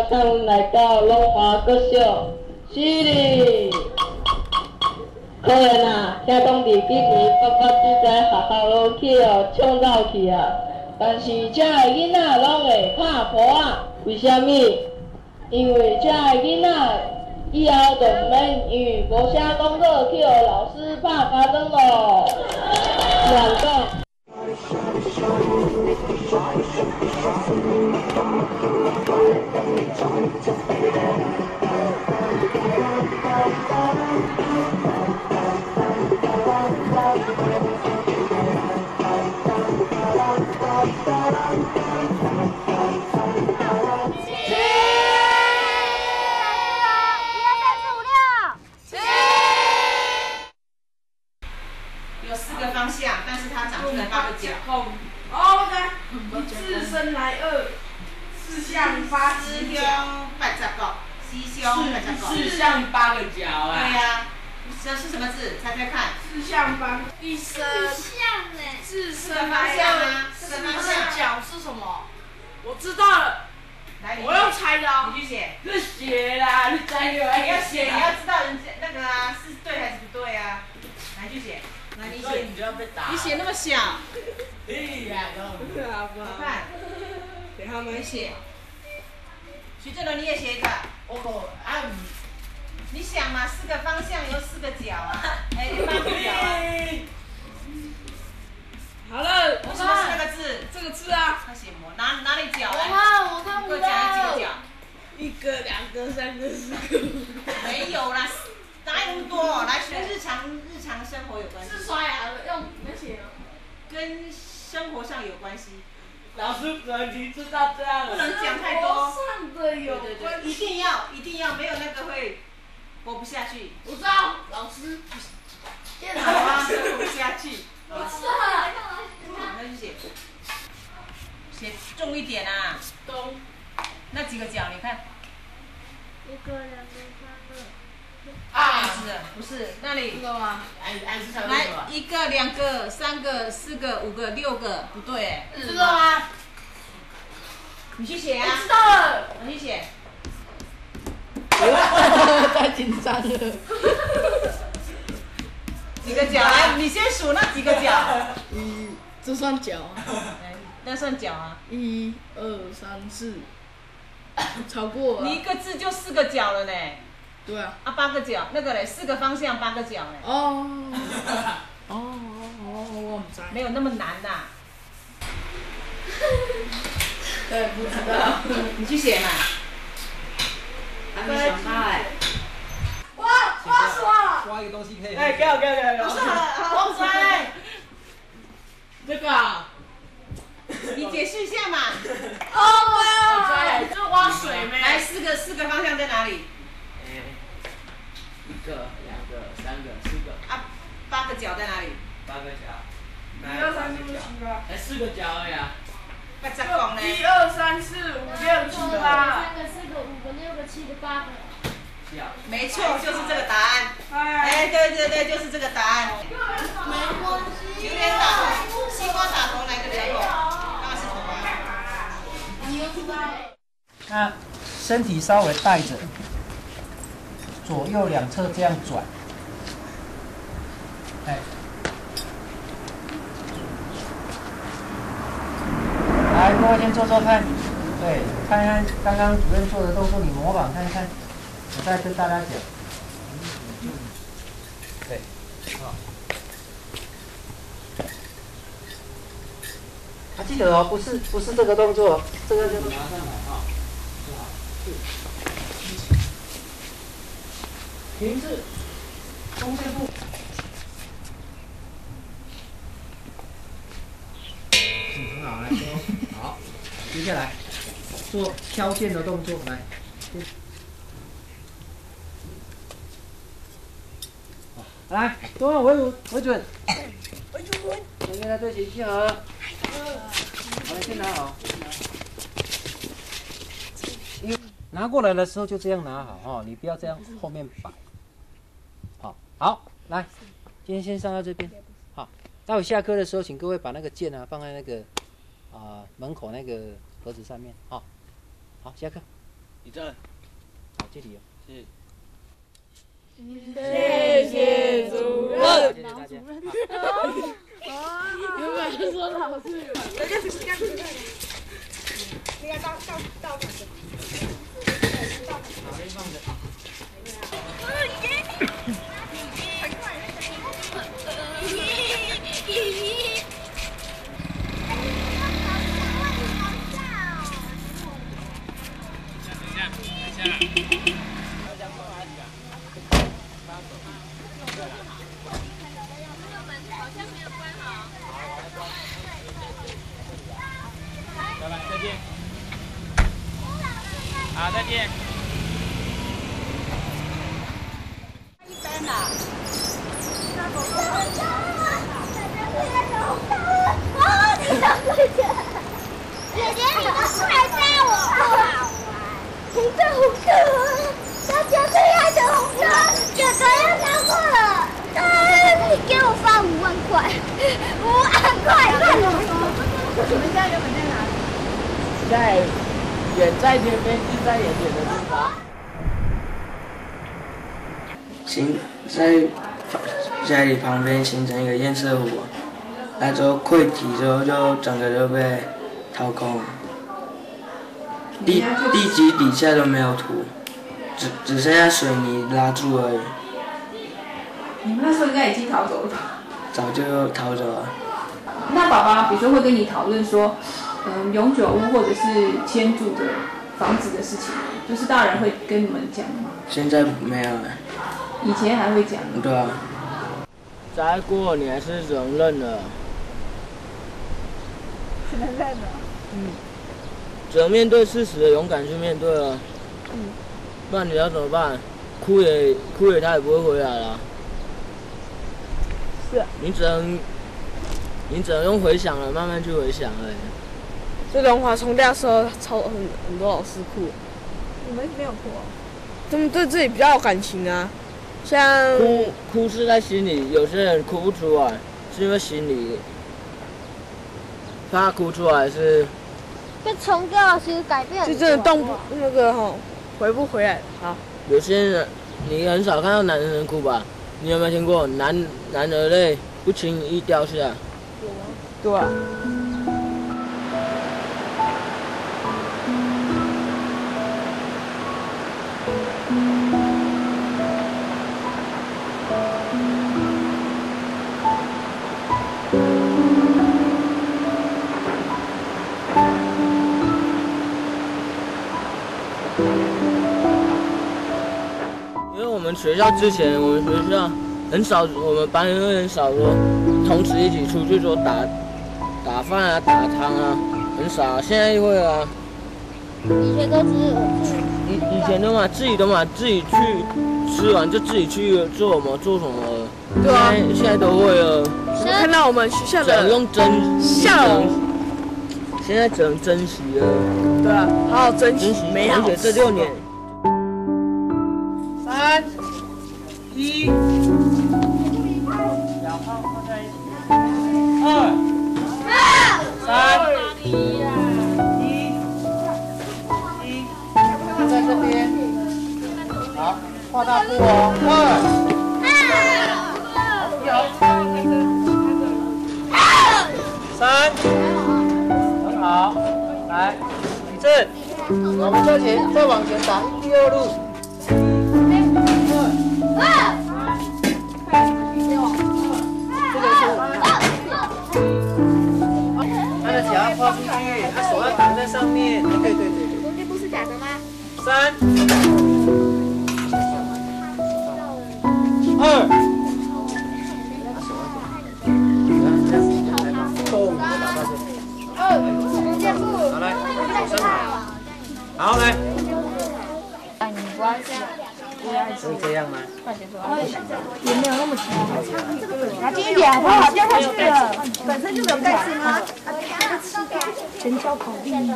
咱们来到龙华国小，是哩。可能啊，遐讲伫今年8月只知学校落去哦，创造去啊。但是遮个囡仔拢会拍婆啊，为虾米？因为遮个囡仔以后就毋免因为无写功课去互老师拍加灯咯。乱讲。有4个方向，但是它长出来8个角。哦，我知，自身来二，四向八只角，四向8角，四向8个角啊。对呀，这是什么字？猜猜看。四向八，一身。自身来二，四个角是什么？我知道了。来，我要猜的哦。你去写。这写啦，你猜的。你要写，你要知道人家那个啊是对还是不对啊？来去写。来你写。你就要被打。你写那么小。哎呀，我看。给他们写。徐正伦你也写一个。你想嘛，4个方向有4个角啊，哎，8个角啊。好了，为什么是那个字？这个字啊。他写模哪里角？我看1个角还是几个角？1个、2个、3个、4个。没有啦，哪有那么多？来学日常生活有关系。是刷牙的用那些吗？跟生活上有关系。老师，你知道这样不能讲太多。上的有关对，一定要，没有那个会活不下去。我知道，老师。电脑啊，活不下去。我知道。那就写重一点啊。东。那几个角你看。1个、2个、3个。啊，不是那里。这个吗？来，1个、2个、3个、4个、5个、6个，不对哎。这个吗？你去写啊。我知道了。你去写。太紧张了。几个角？来，你先数那几个角。这算角啊？那算角啊。1、2、3、4，超过了。你1个字就4个角了呢。对啊。啊，8个角，那个嘞，4个方向8个角嘞。我不知道。没有那么难呐。对，不知道。你去写嘛。还没想到哎。哇刷！刷一个东西可以。哎，给我。不是，我猜。这个啊。你解释一下嘛。我猜，这挖水没？来，4个方向在哪里1个、2个、3个、4个。啊？8个角在哪里8个角。 1、2、3、4、5、6、7、8。才4个角而已啊。快再讲呢。1、2、3、4、5、6、7、8。3个、4个、5个、6个、7个、8个。没错，就是这个答案。哎，对，就是这个答案。没关系。榴莲打头，西瓜打头，哪个比较痛？当然是头啊。你又知道。那身体稍微带着，左右两侧这样转，哎，来，各位先做做看，对，看看刚刚主任做的动作，你模仿看看，我再跟大家讲，对，好。记得哦，不是这个动作，这个就拿上来啊，停滞，弓箭步，很好，来，好，接下来做挑箭的动作，来，来，多往为准，两个人对齐，集合。好，先拿好。拿过来的时候就这样拿好哦，你不要这样后面摆。好，来，今天先上到这边。好，待会下课的时候，请各位把那个剑啊放在那个门口那个盒子上面。好，下课。李正，好，这题哦。是。谢谢主任。谢谢大家。原本是说老师。那个倒好，那放着。拜拜，再见。好，再见。姐姐，你都快带我好啊！红色红色，大家最爱的红色，哥哥要拿过了。你给我发5万块，5万块！你们家原本在哪里？在远在天边，近在眼前的地方。在家里旁边形成一个堰塞湖，那之后溃堤之后就整个就被掏空，地基底下都没有土，只剩下水泥拉住而已。你们那时候应该已经逃走了吧？早就逃走了。那爸爸比如说会跟你讨论说，永久屋或者是迁住的房子的事情，就是大人会跟你们讲吗？现在没有了。以前还会讲。对啊。再过你还是只能认了。只能认了。只能面对事实的勇敢去面对了。不然你要怎么办？哭也他也不会回来了。是啊。你只能用回想了，慢慢去回想而已。这龙华冲掉的时候，很多老师哭。你们没有哭哦？他们对自己比较有感情啊，像哭是在心里，有些人哭不出来，是因为心里怕哭出来是。被冲掉其实改变很就多。真的动不那个回不回来。好。有些人你很少看到男人哭吧？你有没有听过男儿泪不轻易掉下？对啊。因为我们学校之前，我们学校很少，我们班会很少说同时一起出去说打饭啊、打汤啊，很少。现在会啊。以前都是以前的嘛，自己去吃完就自己去做什么。对啊。现在都会了。看到我们学校的。只能用笑容。现在只能珍惜了。对啊，好好珍惜美好。同学这6年。3、1，小号放在一起。2、3、1，放在这边。好，画大步哦。2、3，很好。来，立正。我们向前，再往前打第2路。他的脚要跨出去，他手要挡在上面。对。中间不是假的吗？3、2，好来，手伸好。好来。是这样吗？也没有那么强。拿近一点，它好掉下去了。本身就没有盖子吗？全交口令。我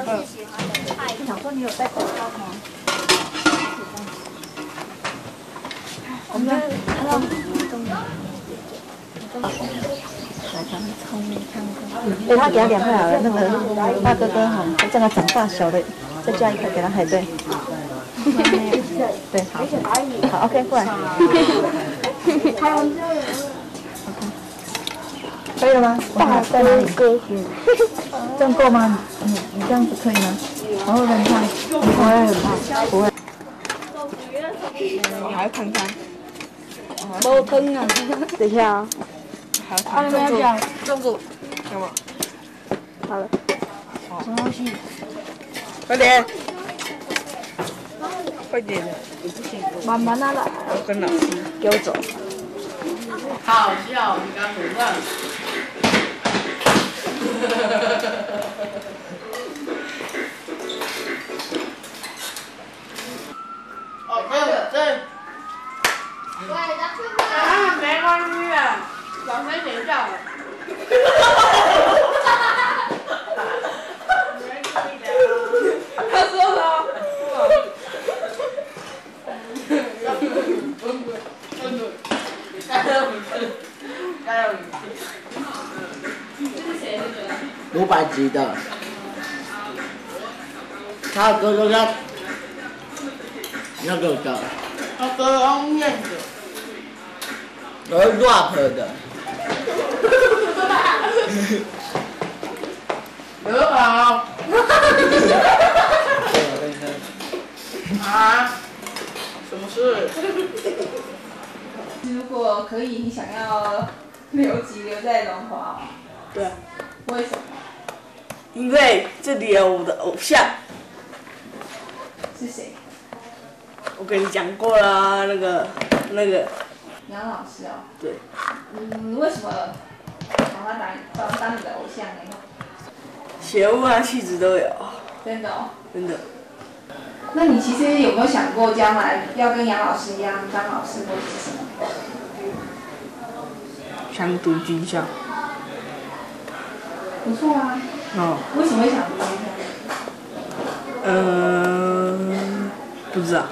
想说你有带口罩吗？我们看到对，他给他2块好了，那个大哥哥哈，这个长大小的，再加1块给他，还对。对，好，好 ，OK， 过来。可以了吗？我看在哪里？这样够吗？你这样子可以吗？然后呢，你看，你不会很怕，不会。你还要看看。没疼啊！等一下啊。好，你们要讲动作，干嘛？好了。什么东西？快点！快点！慢慢的来。我跟老师。给我走。好笑，你刚怎么哦，还有这。啊，没关系啊，老师请假了。他说什么？500级的，他的歌都叫那个的，他歌用念的。我是 rap 的。刘好。啊？什么事？如果可以，你想要留在龙华？对。为什么？因为这里有我的偶像。是谁？我跟你讲过啦，那个。杨老师哦。对。为什么把他当你的偶像呢？学问啊，气质都有。真的哦。真的。那你其实有没有想过将来要跟杨老师一样当老师或者是什么？想读军校。不错啊。哦。为什么会想读军校？不知道。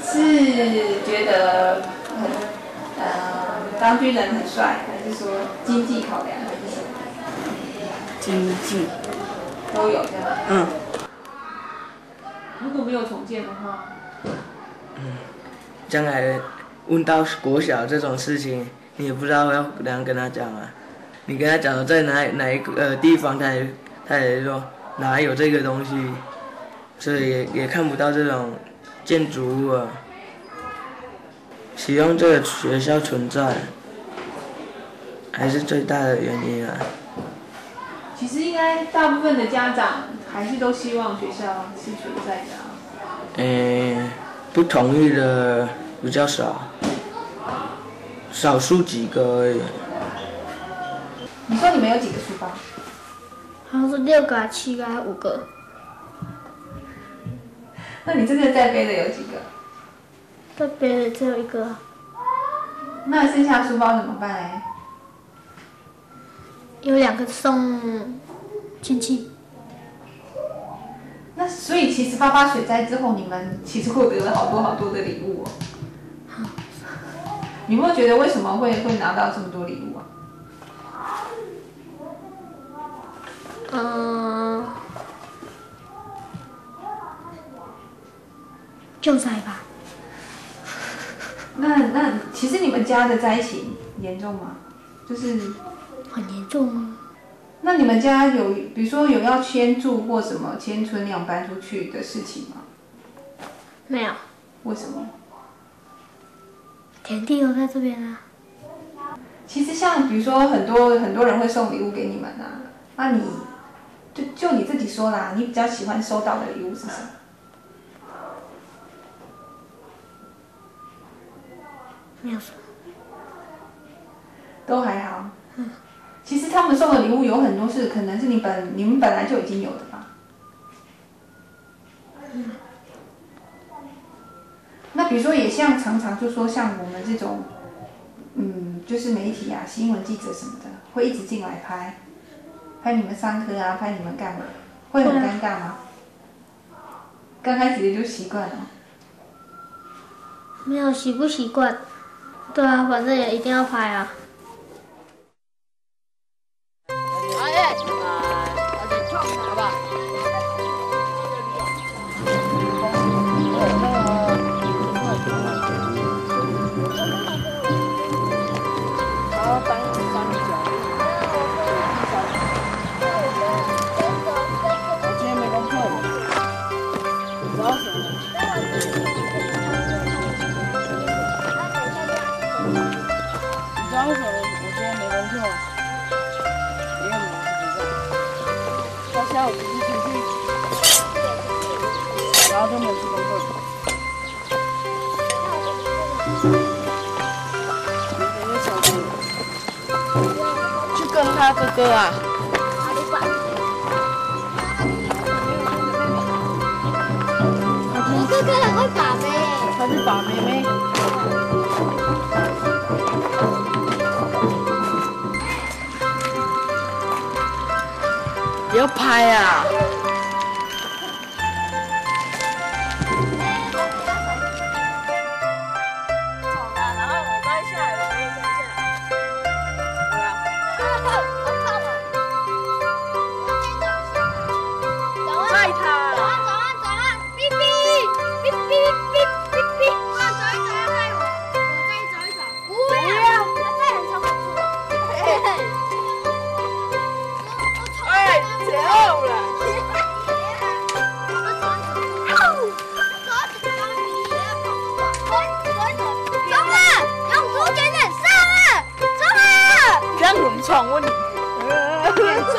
是觉得当军人很帅，还是说经济考量，还是什么？经济。都有这样。嗯。如果没有重建的话，将来问到国小这种事情，你也不知道要怎样跟他讲啊。你跟他讲在哪一个地方，他也说哪有这个东西，所以也看不到这种建筑物啊。希望这个学校存在，还是最大的原因啊。其实应该大部分的家长还是都希望学校是存在的啊。不同意的比较少，少数几个而已。你说你们有几个书包？好像是6个、7个还是5个？那你真的在背的有几个？在背的只有1个。那剩下书包怎么办嘞？有2个送亲戚。那所以其实爸爸水灾之后，你们其实获得了好多的礼物哦。你有没有觉得为什么会拿到这么多礼物啊？救灾吧。那其实你们家的灾情严重吗？就是很严重啊。那你们家有，比如说有要迁住或什么迁村养搬出去的事情吗？没有。为什么？田地都在这边啊。其实像比如说很多人会送礼物给你们啊，那你就你自己说啦，你比较喜欢收到的礼物是什么？没有什么。都还好。其实他们送的礼物有很多是可能是你们本来就已经有的吧。那比如说也像常常就说像我们这种，就是媒体啊、新闻记者什么的，会一直进来拍你们上课啊，拍你们干嘛？会很尴尬吗？刚开始也就习惯了。没有习不习惯？对啊，反正也一定要拍啊。好吧。你知道为什么我今天没功课吗？因为我不知道。到下午不是出去，然后都没有去功课。去跟他哥哥啊。我哥哥很会把妹，他去把妹妹。不要拍啊！闯问你，严重。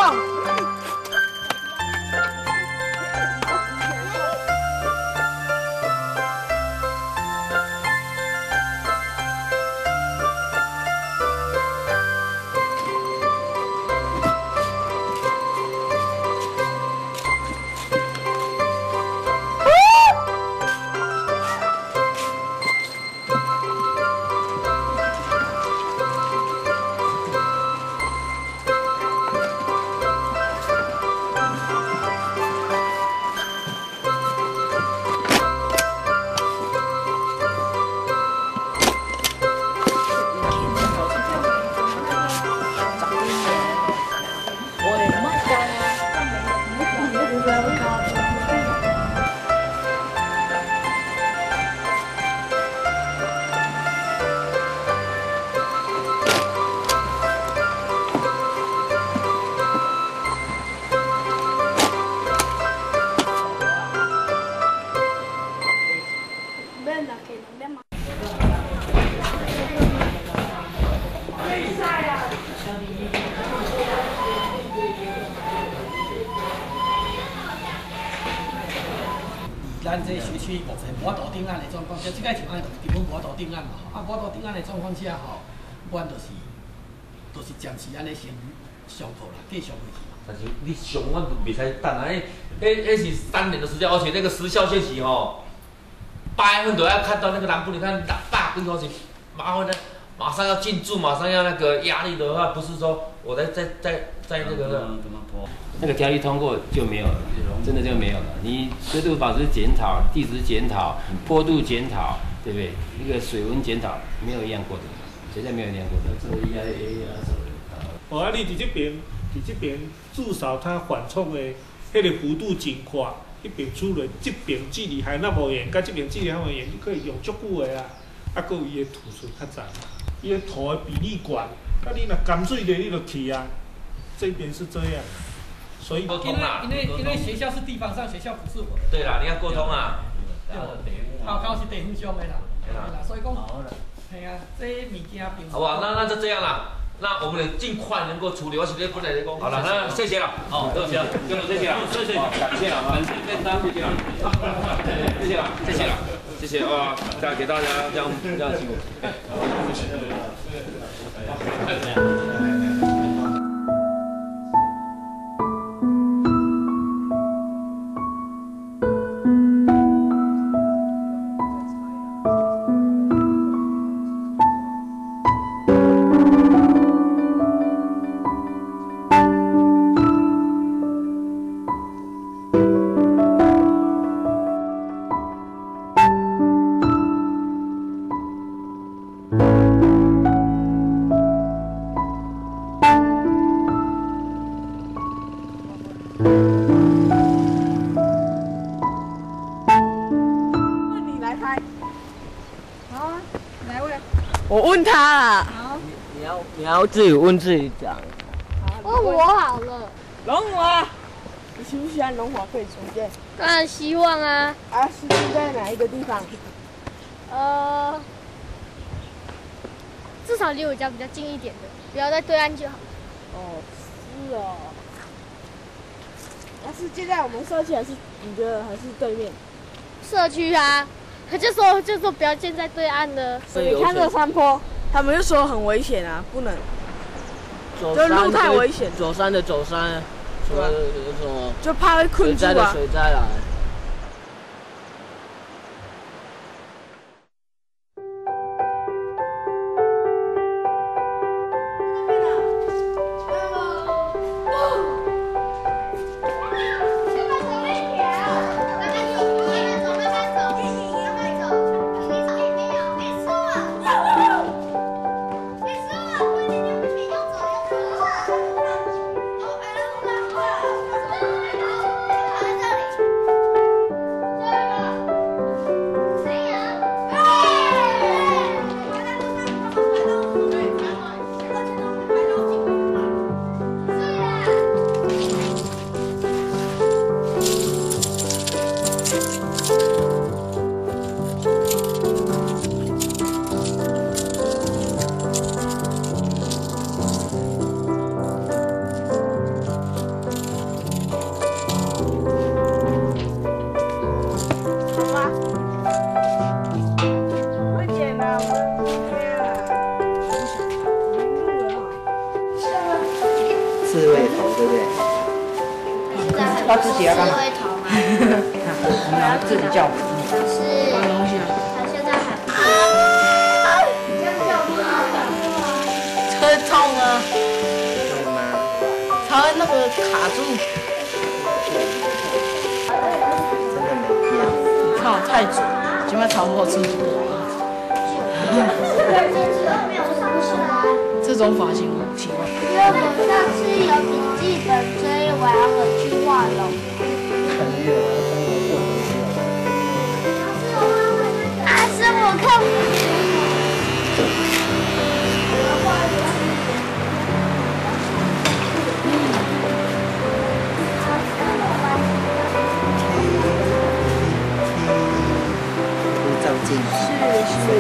咱这学区目前无法度定案的状况下，即个情况就是根本无法度定案嘛。啊，无法度定案的状况下吼，阮就是暂时安尼先上课啦，继续下去。但是你上阮都袂使等啊！那是3年的时间，而且那个时效限期吼，8月份都要看到那个南部，你看大规模是麻烦的，马上要进驻，马上要那个压力的话，不是说我在那个。那个条例通过就没有了，真的就没有了。你水土保持检讨、地质检讨、坡度检讨，对不对？一个水文检讨，没有一样过的，绝对没有一样过的。这个应该哦，啊，你伫这边至少它缓冲的迄个幅度真快，迄边出来，这边距离还那么远，甲这边距离那么远，你可以用足久的啊。啊，佮有伊的土质较杂，伊的土的比例悬，啊，你若甘水的你就去啊。这边是这样。所以，因为学校是地方上学校，不是我的。对啦，你要沟通啊。考是地方上的啦，所以讲，系啊，这物件平。好不好？那就这样啦。那我们得尽快能够处理。我今天不来讲。好了，那谢谢了。好，谢谢，跟我谢谢了，谢谢，感谢了，感谢跟大家谢谢了，谢谢了，谢谢了，谢谢啊！这样给大家这样辛苦。我问他啦。好。你要自己问自己讲。问我好了。龙华，你喜不喜欢龙华可以出现？当然希望啊。啊，是住在哪一个地方？至少离我家比较近一点的，不要在对岸就好。哦，是哦。那是接在我们社区，还是你觉得还是对面？社区啊，他就说不要建在对岸的。你看这个山坡，他们就说很危险啊，不能。就路太危险。走山的走山，什么就怕会困住啊。水灾的水灾来。刺猬头，对不对？他自己要干嘛？我们要自己叫。是。搬东西啊。他现在还不。你这样叫不好的。车痛啊。他那个卡住。真的没必要。靠，太准，基本上超出。这种发型我喜欢。因为我上次有笔记本，所以我要回去画龙。但是我看照镜子。是。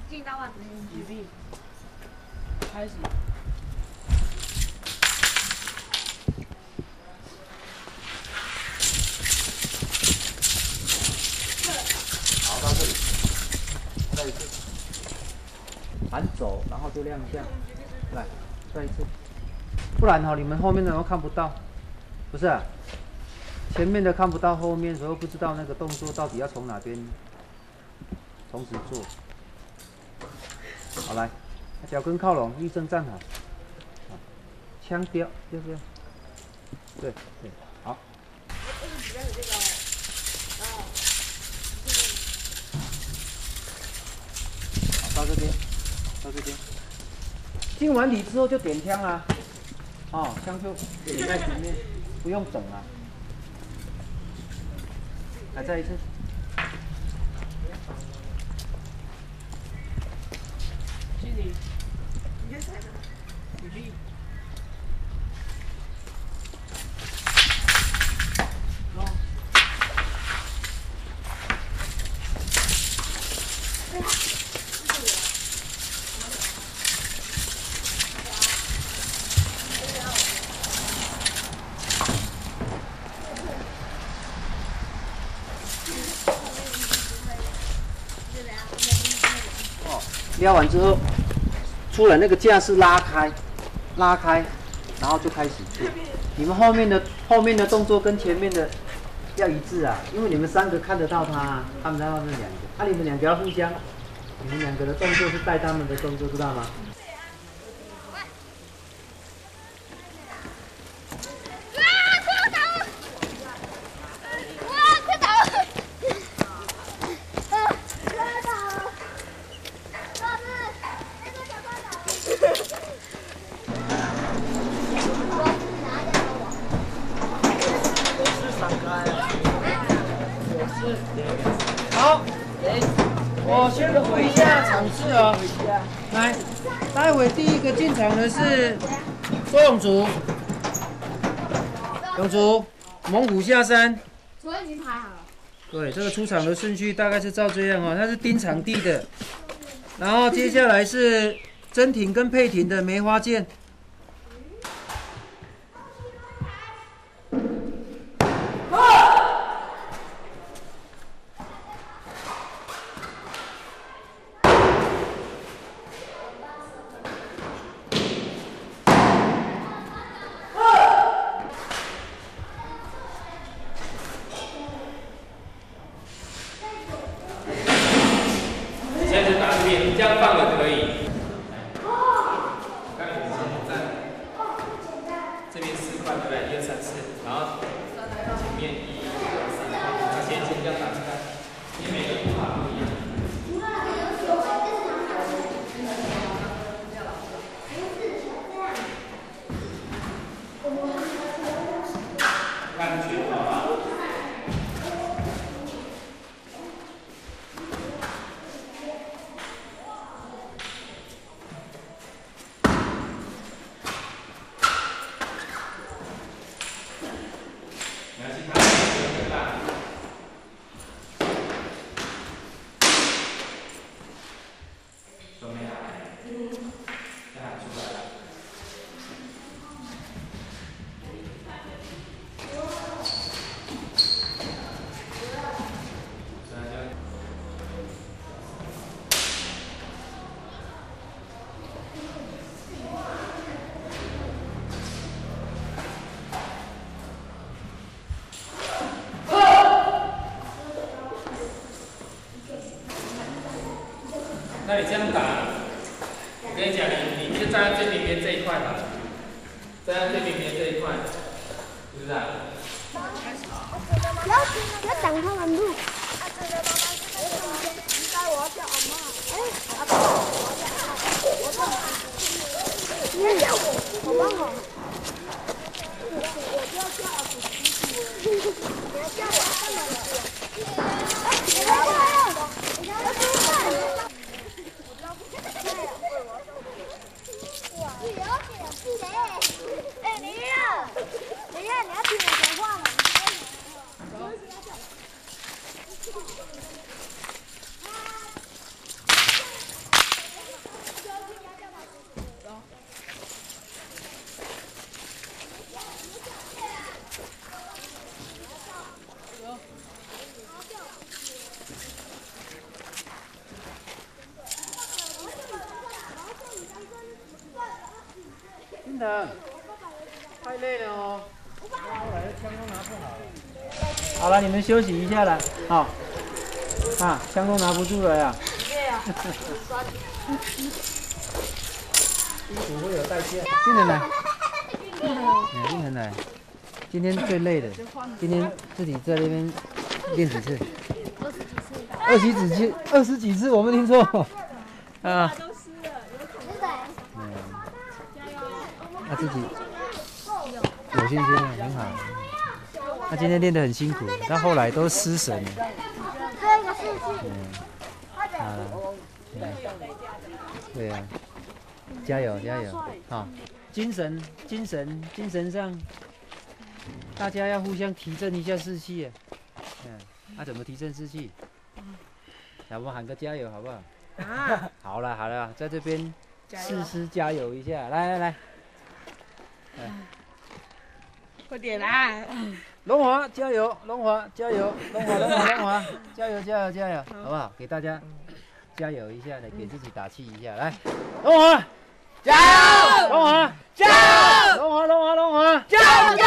进到袜子里面。开始。好，到这里，再一次，反走，然后就亮相，来，再一次，不然你们后面的都看不到，不是、啊，前面的看不到，后面的时候不知道那个动作到底要从哪边，从此做。好，来，脚跟靠拢，立正站好，枪标就是，对对，好。好，到这边，到这边。进完礼之后就点枪啦，哦，枪就点在前面，不用整了。来，再一次。撩完之后，出来那个架势拉开，然后就开始做。你们后面的动作跟前面的要一致啊，因为你们3个看得到他，看不到那2个。你们2个要互相，你们2个的动作是带他们的动作，知道吗？好。场次哦。来，待会第一个进场的是周永竹，永竹，猛虎下山。昨天已经排好了。对，这个出场的顺序大概是照这样哦，它是盯场地的，然后接下来是真挺跟佩挺的梅花剑。这样放了可以。这边4块，对不对？1、2、3、4，然后前面1、2、3，先这样打出来，因为每个步伐不一样。看拳头啊。那你这样打，我跟你讲，你就站在最里面这一块吧，站在最里面这一块，是不是啊？不要挡他们路。应该我要叫阿妈。阿爸，我叫阿妈。你要叫我，好不好？我就要叫阿祖叔叔。你要叫我干嘛了？你来过来了，你要吃饭。哎，林月，你要听我讲话吗？真的，太累了哦。后来的枪都拿不好了。好了，你们休息一下了，好。啊，枪都拿不住了呀。辛苦会有代价。进人来，进人来。今天最累的，今天自己在那边练几次？20几次，我没听错。啊。他自己有信心啊，很好。他今天练得很辛苦，到后来都失神了。对啊，加油加油！好，精神上，大家要互相提振一下士气啊。那怎么提振士气？要不喊个加油好不好？啊！好了，在这边誓师加油一下，来。快点啦！龙华加油，龙华加油，龙华加油，好不好？给大家加油一下，来给自己打气一下，来，龙华加油，龙华加油，龙华加油！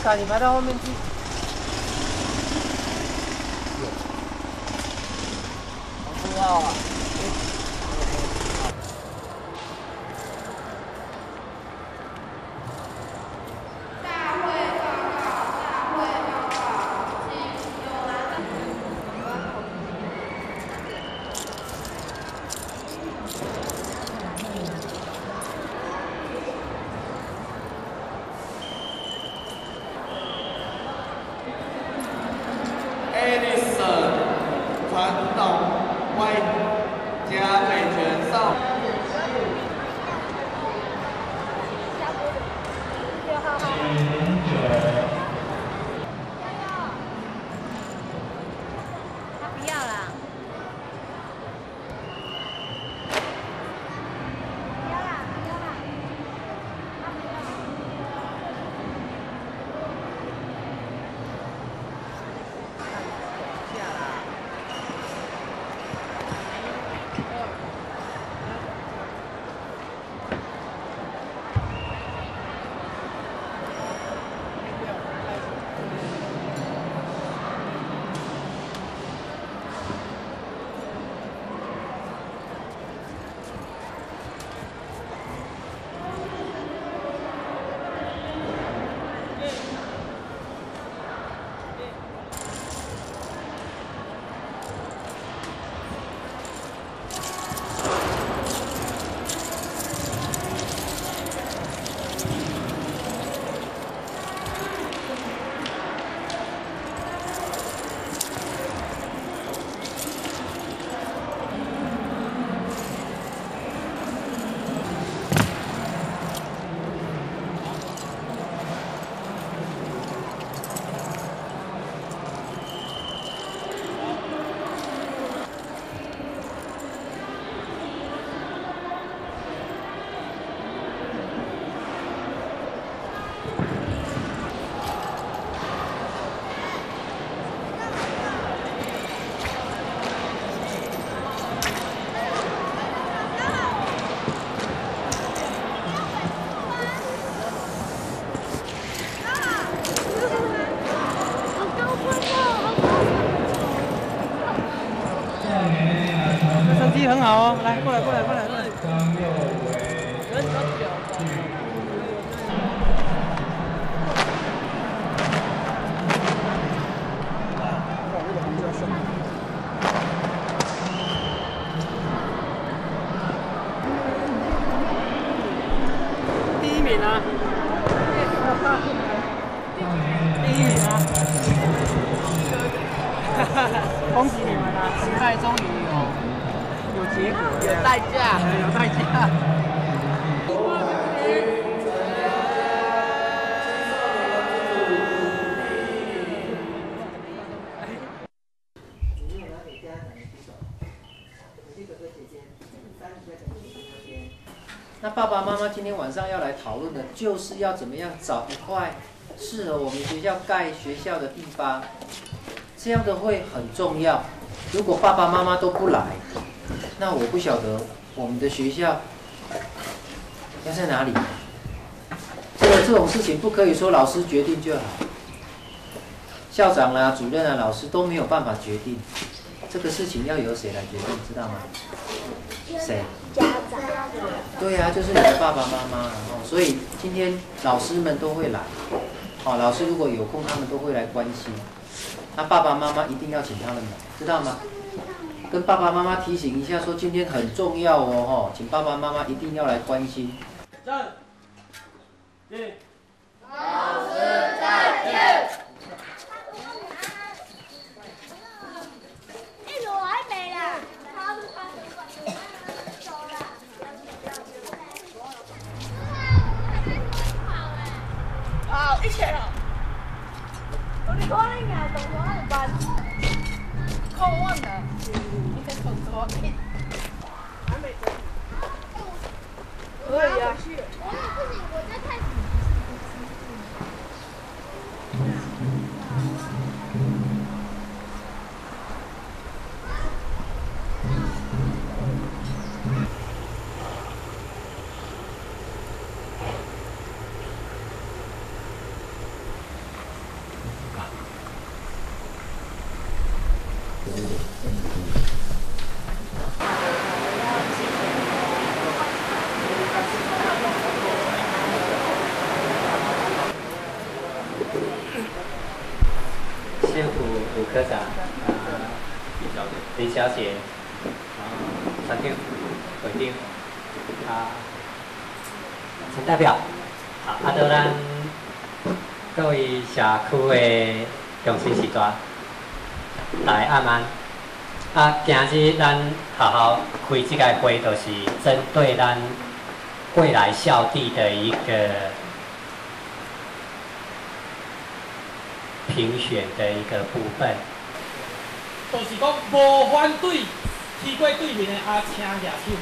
打，你排到后面去。好不好啊？Edison 传统外加美拳上。他不要啦。不要啦，不要啦。他不要。成绩很好哦，来，过来，过来，过来，过来。第一名啊！第一名啊！恭喜你们啊！比赛终于有结果，有代价，有代价。那爸爸妈妈今天晚上要来讨论的，就是要怎么样找一块适合我们学校盖学校的地方，这样的会很重要。如果爸爸妈妈都不来，那我不晓得我们的学校要在哪里。这种事情不可以说老师决定就好，校长啦、主任啊、老师都没有办法决定。这个事情要由谁来决定，知道吗？谁？家长。对呀、就是你的爸爸妈妈。所以今天老师们都会来。老师如果有空，他们都会来关心。那爸爸妈妈一定要请他们来，知道吗？跟爸爸妈妈提醒一下，说今天很重要哦，请爸爸妈妈一定要来关心。站，起，老师再见。我还没啦。好，一起了。你可能呀，同我一班。扣我呢？你在同桌。还没走。可以啊。不行，我在看。谢副科长，林小姐，陈定委定，陈代表，啊，就咱各位社区的中心时代，大家晚安。今日咱学校开这个会，就是针对咱未来校地的一个评选的一个部分。就是讲无反对去过对面的请举手。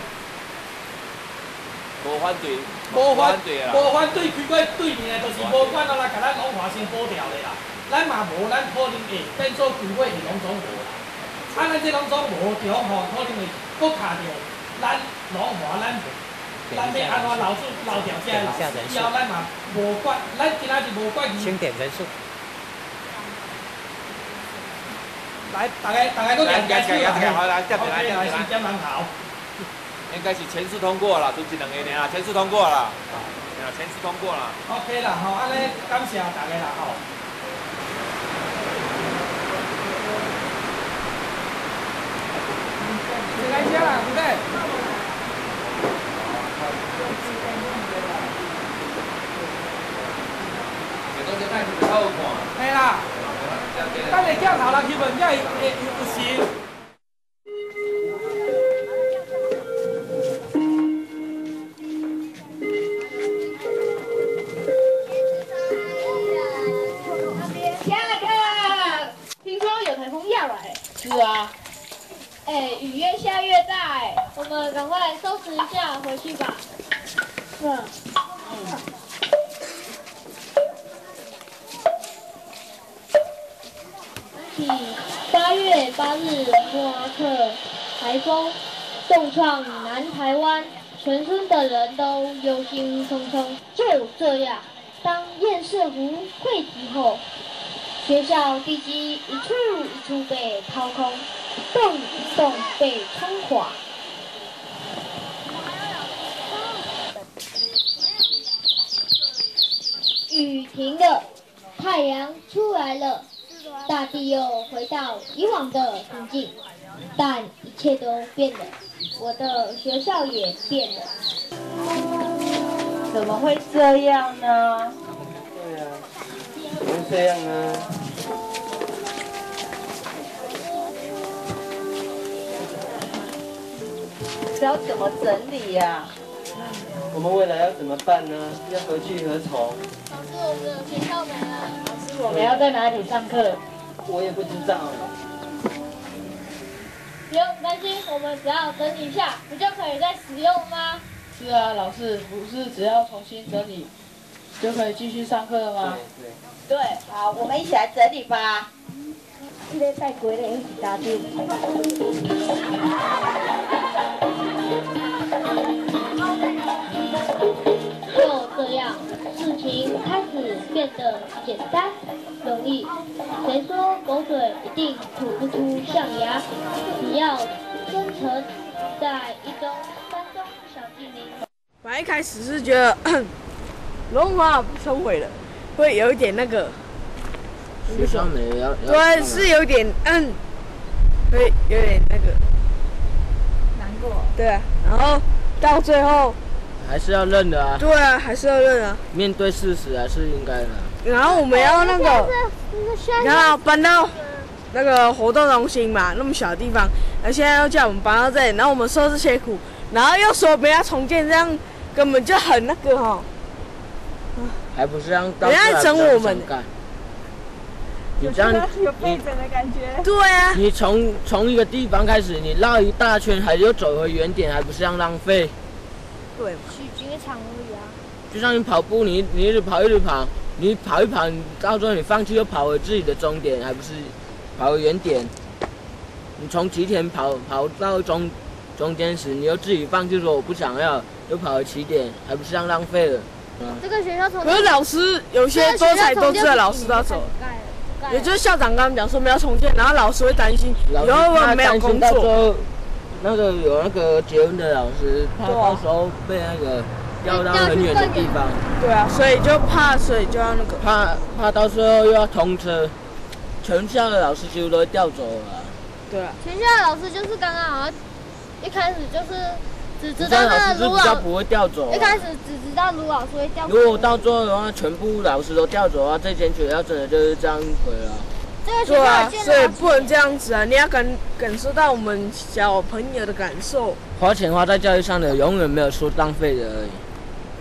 无反对，无反对啦。无反对开过对面的，就是无管到来，甲咱龙华先保掉的啦。咱嘛无，咱可能会变做开过是拢总无啦。咱这拢总无中吼，可能会搁卡着咱龙华咱要安怎留条这老师，以后咱嘛无管，咱今仔日无管伊。清点人数。来，大家都点好来，接来，点人头。应该是全市通过了，就一两个尔啦，全市通过了，全市通过了。OK 啦，吼，安尼感谢大家啦，吼。来一下啦，对不对？嘿啦，等下镜头啦，翕问才会有时。听说有台风要来。是啊。雨越下越大我们赶快收拾一下回去吧。8月8日莫拉克台风重创南台湾，全村的人都忧心忡忡。就这样，当堰塞湖溃堤后，学校地基一处一处被掏空，一栋一栋被冲垮。雨停了，太阳出来了，大地又回到以往的平静，但一切都变了，我的学校也变了。怎么会这样呢？对啊，怎么会这样呢？这要怎么整理呀？我们未来要怎么办呢？要何去何从？老师，我们的学校没了。老师，我们要在哪里上课？我也不知道。不用担心，我们只要整理一下，不就可以再使用了吗？是啊，老师，不是只要重新整理就可以继续上课了吗？对，好，我们一起来整理吧。这个带鬼的一起搭建。就这样，事情开始变得简单、容易。谁说狗嘴一定吐不出象牙？只要真诚，在1中、3中小精灵。本来一开始是觉得龙华冲毁了，会有一点那个。学校没要。对，是有点会有点那个难过。对啊，然后到最后还是要认的啊。对啊，还是要认啊。面对事实还是应该的。然后我们要那个，然后搬到那个活动中心嘛，那么小的地方，那现在又叫我们搬到这里，然后我们受这些苦，然后又说我们要重建，这样根本就很那个哈。还不是让人家整我们。你这样，有被整的感觉。对啊。你从一个地方开始，你绕一大圈，还又走回原点，还不是让浪费？对。去机场而已啊。就像你跑步，你一直跑，你跑一跑，你到最后你放弃又跑回自己的终点，还不是跑回原点？你从起点跑到终点时，你又自己放弃说我不想要，又跑回起点，还不是让浪费了？这个学校从可是老师有些多才多姿的老师都走了。也就是校长跟他们讲说我们要重建，然后老师会担心以后我们没有工作。那个有那个结婚的老师，怕到时候被那个调到很远的地方。对啊，所以就要那个怕到时候又要通车，全校的老师几乎都会调走了。对啊，全校的老师就是刚刚好像一开始就是只知道那个卢老师不会调走。一开始只知道卢老师会调走。如果到最后的话，全部老师都调走的话，这间学校真的就是这样毁了。对啊，所以不能这样子啊！你要感受到我们小朋友的感受。花钱花在教育上的，永远没有说浪费的而已，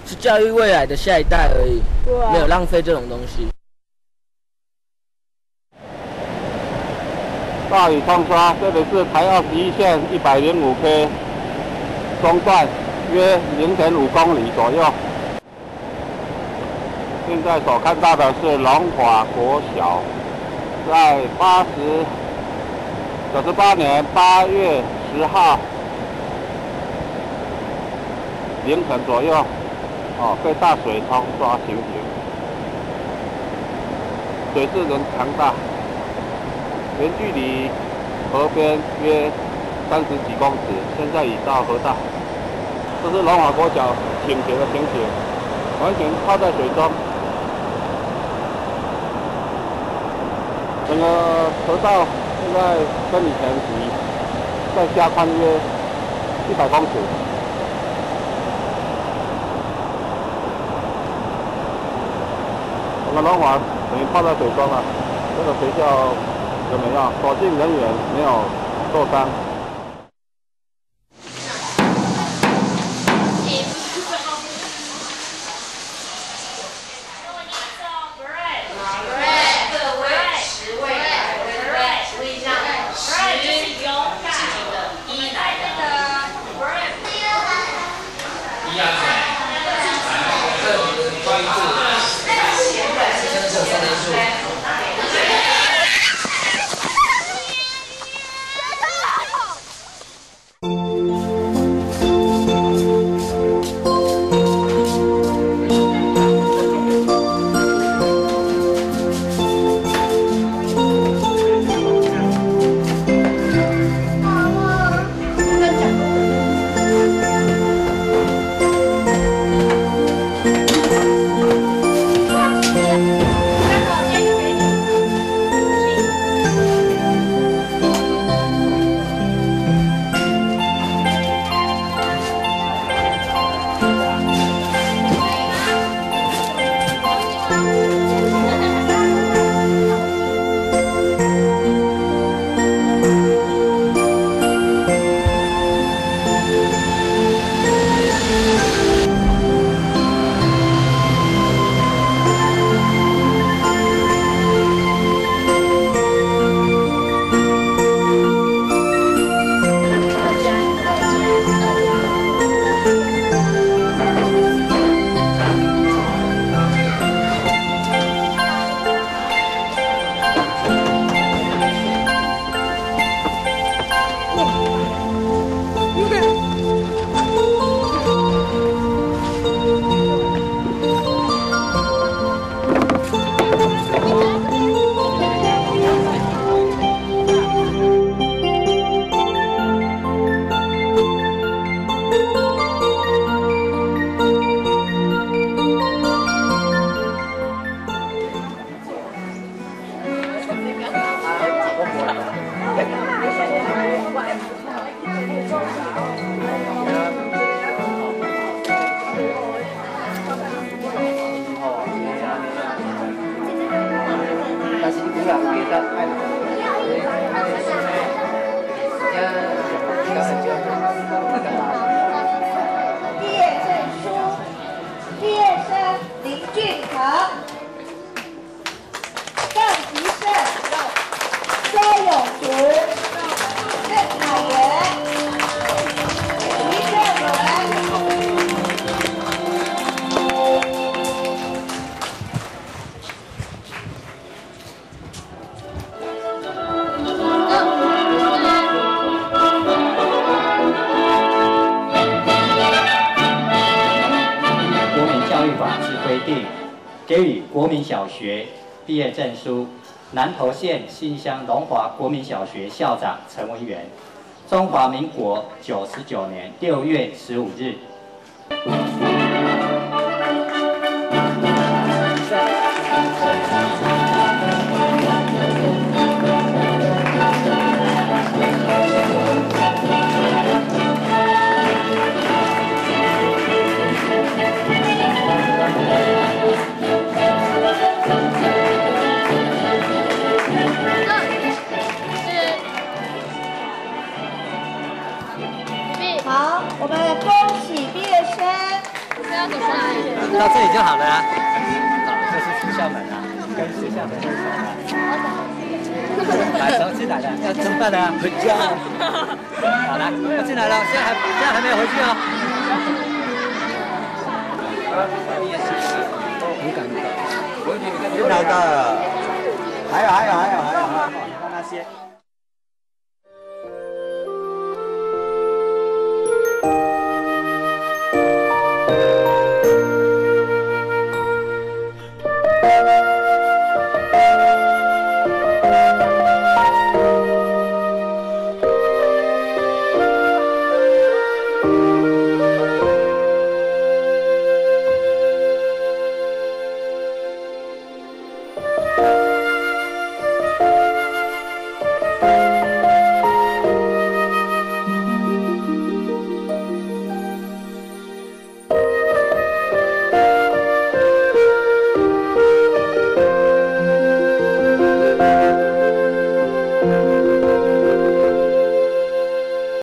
是教育未来的下一代而已，没有浪费这种东西。大雨冲刷，这里是台21线105K 中段，约0.5公里左右。现在所看到的是龙华国小。在98年8月10号凌晨左右，被大水冲刷情形，水势仍强大，原距离河边约30几公尺，现在已到河道。这是龙华国小倾斜的情形，完全泡在水中。整个河道现在跟以前比，再加宽约100公尺。整个龙华等于泡在水中了。这个学校怎么样？所幸人员没有受伤。给予国民小学毕业证书，南投县信乡龙华国民小学校长陈文元，中华民国99年6月15日。好，我们恭喜毕业生。到这里就好了啊。这是学校门啊，跟学校的门啊。来，走进来了，要吃饭了，回家。好了，要进来了，现在还没有回去哦。很感动，我已经拿到了。还有，那些。